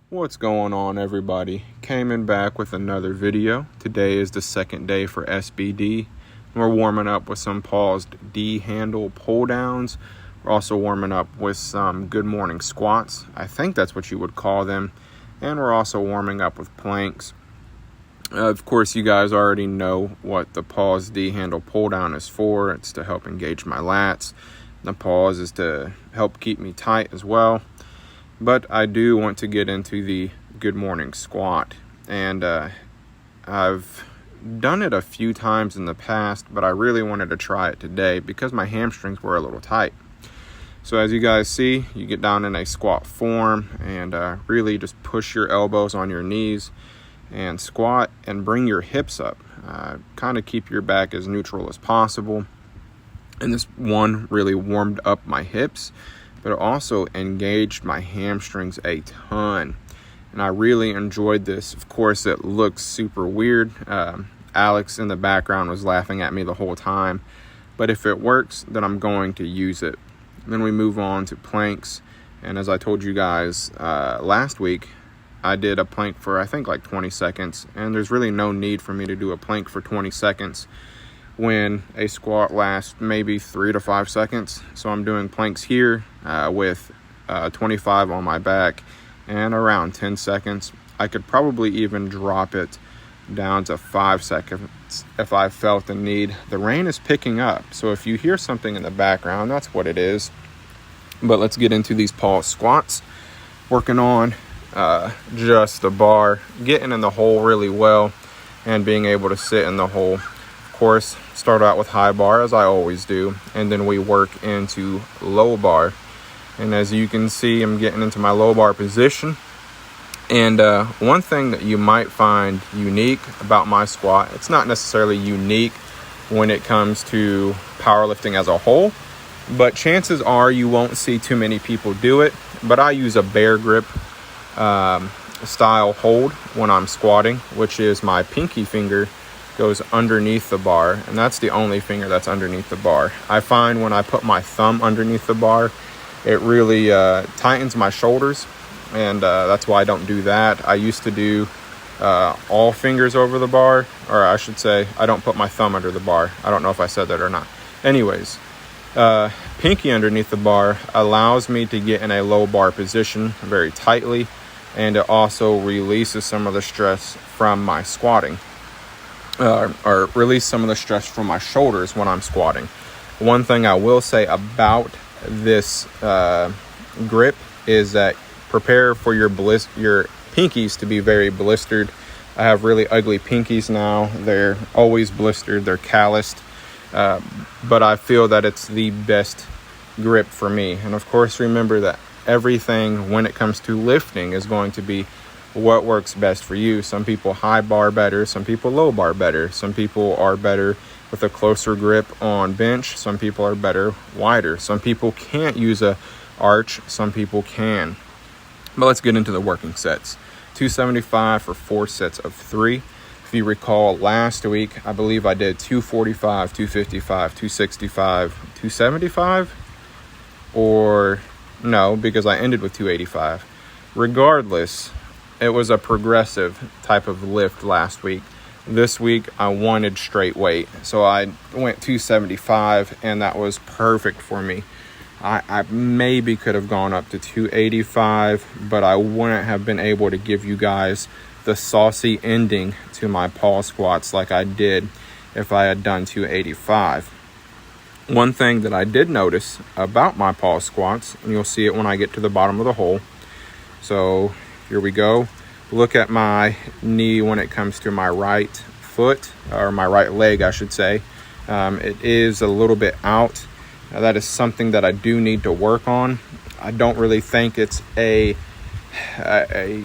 What's going on, everybody? Came in back with another video. Today is the second day for SBD. We're warming up with some paused D handle pull downs. We're also warming up with some good morning squats. I think that's what you would call them. And we're also warming up with planks. Of course, you guys already know what the paused D handle pull down is for. It's to help engage my lats. The pause is to help keep me tight as well. But I do want to get into the good morning squat, and I've done it a few times in the past, but I really wanted to try it today because my hamstrings were a little tight. So as you guys see, you get down in a squat form and really just push your elbows on your knees and squat and bring your hips up. Kind of keep your back as neutral as possible. And this one really warmed up my hips, but it also engaged my hamstrings a ton. And I really enjoyed this. Of course, it looks super weird. Alex in the background was laughing at me the whole time. But if it works, then I'm going to use it. Then we move on to planks. And as I told you guys last week, I did a plank for I think like 20 seconds. And there's really no need for me to do a plank for 20 seconds when a squat lasts maybe 3 to 5 seconds. So I'm doing planks here with 25 on my back and around 10 seconds. I could probably even drop it down to 5 seconds if I felt the need. The rain is picking up, so if you hear something in the background, that's what it is. But let's get into these pause squats. Working on just the bar, getting in the hole really well and being able to sit in the hole. Of course, start out with high bar as I always do, and then we work into low bar. And as you can see, I'm getting into my low bar position. And one thing that you might find unique about my squat, it's not necessarily unique when it comes to powerlifting as a whole, but chances are you won't see too many people do it. But I use a bear grip style hold when I'm squatting, which is my pinky finger goes underneath the bar, and that's the only finger that's underneath the bar. I find when I put my thumb underneath the bar, it really tightens my shoulders, and that's why I don't do that. I used to do all fingers over the bar, or I should say I don't put my thumb under the bar. I don't know if I said that or not. Anyways, pinky underneath the bar allows me to get in a low bar position very tightly, and it also releases some of the stress from my squatting. Or release some of the stress from my shoulders when I'm squatting. One thing I will say about this grip is that prepare for your pinkies to be very blistered. I have really ugly pinkies now. They're always blistered. They're calloused. But I feel that it's the best grip for me. And of course, remember that everything when it comes to lifting is going to be what works best for you. Some people high bar better, some people low bar better. Some people are better with a closer grip on bench. Some people are better wider. Some people can't use a arch, some people can. But let's get into the working sets. 275 for 4 sets of 3. If you recall last week, I believe I did 245, 255, 265, 275, or no, because I ended with 285. Regardless, it was a progressive type of lift last week. This week, I wanted straight weight. So I went 275, and that was perfect for me. I maybe could have gone up to 285, but I wouldn't have been able to give you guys the saucy ending to my pause squats like I did if I had done 285. One thing that I did notice about my pause squats, and you'll see it when I get to the bottom of the hole. So here we go. Look at my knee when it comes to my right foot, or my right leg, I should say. It is a little bit out. Now, that is something that I do need to work on. I don't really think it's a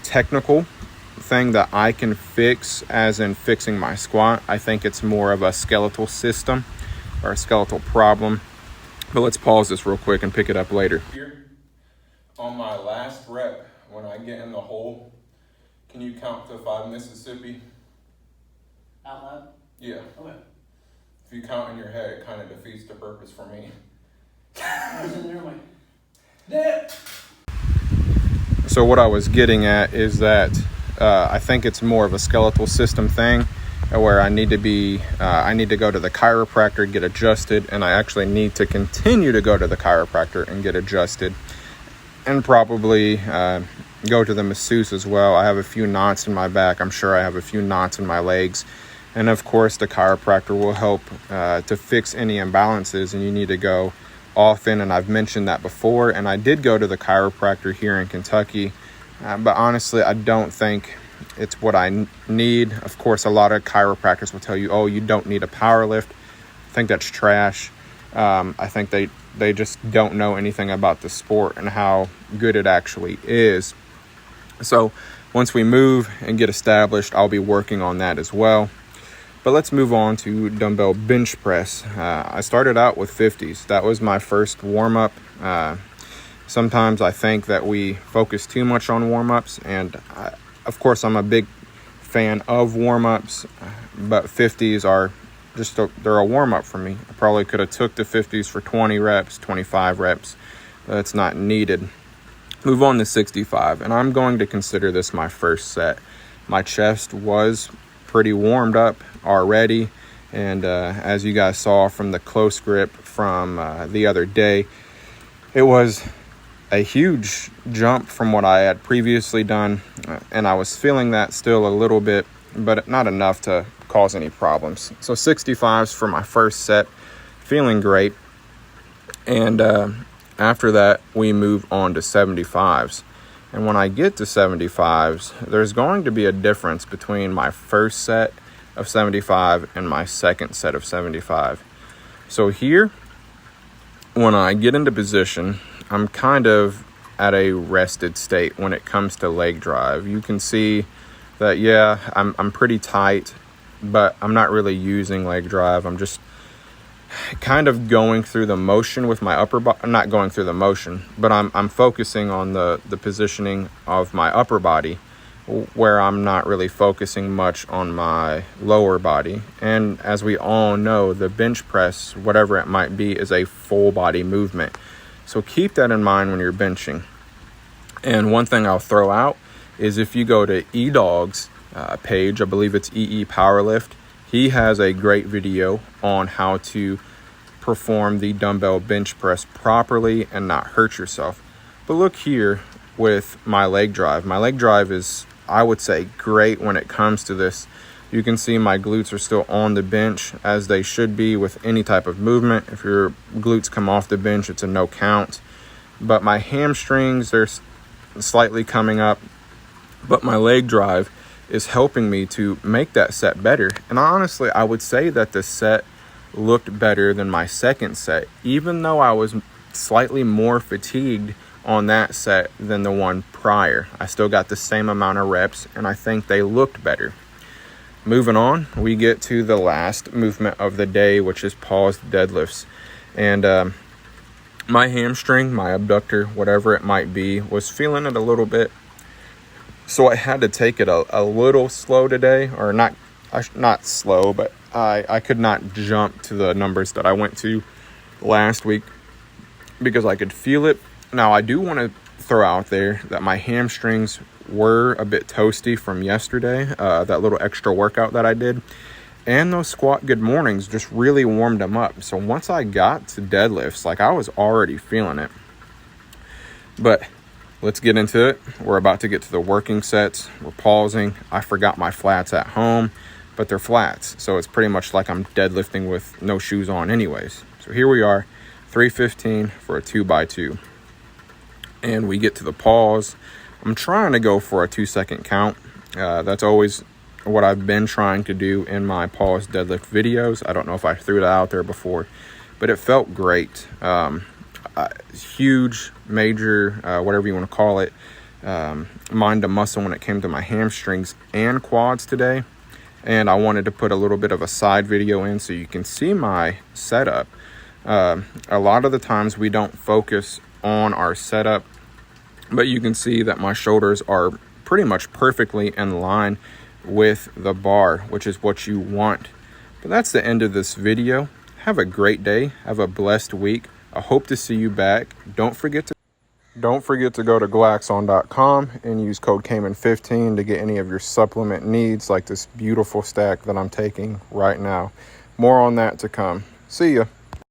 technical thing that I can fix, as in fixing my squat. I think it's more of a skeletal system or a skeletal problem. But let's pause this real quick and pick it up later. Here, on my last rep, when I get in the hole, can you count to 5 Mississippi? Out loud? Yeah. Okay. If you count in your head, it kind of defeats the purpose for me. I was in there like, that. So what I was getting at is that I think it's more of a skeletal system thing, where I need to go to the chiropractor, get adjusted, and I actually need to continue to go to the chiropractor and get adjusted, and probably go to the masseuse as well. I have a few knots in my back. I'm sure I have a few knots in my legs. And of course, the chiropractor will help to fix any imbalances, and you need to go often. And I've mentioned that before. And I did go to the chiropractor here in Kentucky, but honestly, I don't think it's what I need. Of course, a lot of chiropractors will tell you, oh, you don't need a power lift. I think that's trash. I think they just don't know anything about the sport and how good it actually is. So once we move and get established, I'll be working on that as well. But let's move on to dumbbell bench press. I started out with 50s. That was my first warm-up. Sometimes I think that we focus too much on warm-ups, and of course I'm a big fan of warm-ups, but 50s are they're a warm-up for me. I probably could have took the 50s for 20 reps, 25 reps. That's not needed. Move on to 65, and I'm going to consider this my first set. My chest was pretty warmed up already, and as you guys saw from the close grip from the other day, it was a huge jump from what I had previously done, and I was feeling that still a little bit, but not enough to cause any problems. So 65s for my first set, feeling great. And after that, we move on to 75s. And when I get to 75s, there's going to be a difference between my first set of 75 and my second set of 75. So here, when I get into position, I'm kind of at a rested state when it comes to leg drive. You can see that, yeah, I'm pretty tight, but I'm not really using leg drive. I'm just kind of going through the motion with my upper body. I'm not going through the motion, but I'm focusing on the positioning of my upper body, where I'm not really focusing much on my lower body. And as we all know, the bench press, whatever it might be, is a full body movement. So keep that in mind when you're benching. And one thing I'll throw out is if you go to eDog's page, I believe it's EE Powerlift, he has a great video on how to perform the dumbbell bench press properly and not hurt yourself. But look here with my leg drive. My leg drive is, I would say, great when it comes to this. You can see my glutes are still on the bench, as they should be with any type of movement. If your glutes come off the bench, it's a no count. But my hamstrings, they're slightly coming up. But my leg drive is helping me to make that set better. And honestly, I would say that the set looked better than my second set, even though I was slightly more fatigued on that set than the one prior. I still got the same amount of reps, and I think they looked better. Moving on, we get to the last movement of the day, which is paused deadlifts. And my hamstring, my abductor, whatever it might be, was feeling it a little bit. So I had to take it a little slow today, or not slow, but I could not jump to the numbers that I went to last week because I could feel it. Now, I do want to throw out there that my hamstrings were a bit toasty from yesterday, that little extra workout that I did. And those squat good mornings just really warmed them up. So once I got to deadlifts, I was already feeling it. But let's get into it. We're about to get to the working sets. We're pausing. I forgot my flats at home, but they're flats. So it's pretty much like I'm deadlifting with no shoes on anyways. So here we are, 315 for a 2x2. And we get to the pause. I'm trying to go for a 2-second count. That's always what I've been trying to do in my pause deadlift videos. I don't know if I threw that out there before, but it felt great. Huge, major, whatever you want to call it, mind to muscle when it came to my hamstrings and quads today. And I wanted to put a little bit of a side video in so you can see my setup. A lot of the times we don't focus on our setup, but you can see that my shoulders are pretty much perfectly in line with the bar, which is what you want. But that's the end of this video. Have a great day. Have a blessed week. I hope to see you back. Don't forget to Don't forget to go to glaxon.com and use code Cayman15 to get any of your supplement needs like this beautiful stack that I'm taking right now. More on that to come. See ya.